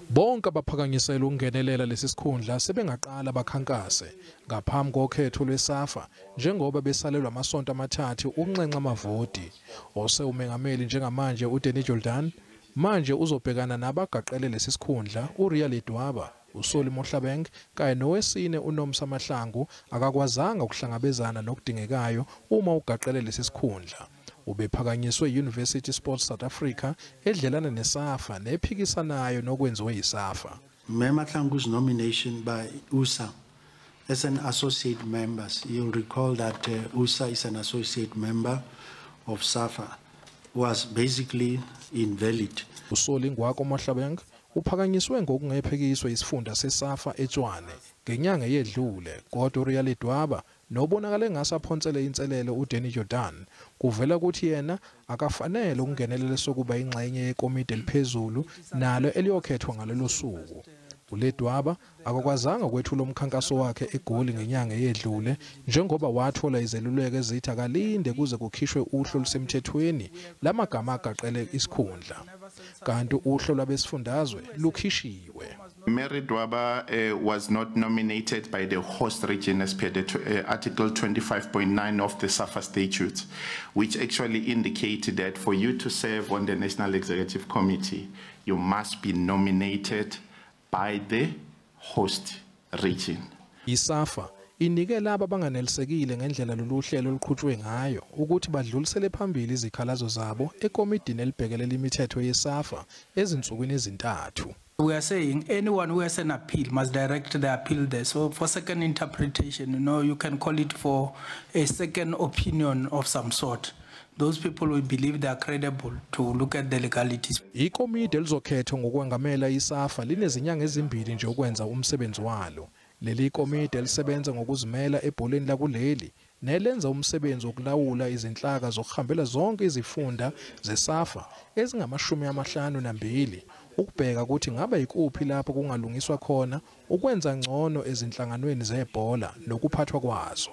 Bonke abaphakanyisela ukungenelela lesi sikhundla sebengaqala bakhankase ngaphambi kokhetho lweSAFA njengoba besalelwa amasonto amathathu ukunxenxa amavoti. uMengameli njengamanje uDanny Jordaan manje uzobhekana nabagaqele lesi sikhundla uRia Ledwaba, uSolly Mohlabeng kanye nowesine uMengameli akakwazanga ukuhlangabezana nokudingekayo uma ugaqele lesi sikhundla. Ubephakanyiswe University Sports South Africa edlelana neSAFA nephikisanayo nokwenziwe yiSAFA. Mahlangu's nomination by USA as an associate member, you'll recall that USA is an associate member of SAFA, was basically invalid. uSolly Mohlabeng uphakanyiswe ngokungephikiswe isifunda seSAFA eTshwane ngenyanga yedlule, kodwa uRia Ledwaba nobonakale ngasaphonsele inselelo uDanny Jordaan kuvela ukuthi yena akafanele ukungenelela esekuba ingxenye yekomiti eliphezulu nalo eliyokhethwa ngalelo suku. uLedwaba akakwazanga ukwethula umkhankaso wakhe eGoli ngenyanga yedlule njengoba wathola izeluleko ezithi akalinde kuze kukhishwe uhlo lusemthethweni lamagama agaqele isikhundla, kanti uhlo lwabesifundazwe lukhishiwe. Ledwaba was not nominated by the host region as per the Article 25.9 of the SAFA statutes, which actually indicated that for you to serve on the National Executive Committee, you must be nominated by the host region. iSAFA inike laba abanganelisekile ngendlela lolu hlelo oluqhutshwe ngayo ukuthi badlulisele phambili izikhalazo zabo ekomidini elibhekelela imithetho yeSAFA ezinsukwini ezintathu. We are saying anyone who has an appeal must direct the appeal there. So for second interpretation, you can call it for a second opinion of some sort. Those people will believe they are credible to look at the legalities. Ikomidi elizokhethwa ngokwengamela iSAFA linezinyanga ezimbili nje ukwenza umsebenzi walo. Leli komidi elisebenza ngokuzimela ebholeni lakuleli nelenza umsebenzi wokulawula izinhlaka zokuhambela zonke izifunda zeSAFA ezingama-52 ukubheka ukuthi ngaba yikuphi lapho kungalungiswa khona ukwenza ngcono ezinhlanganweni zebhola nokuphathwa kwazo.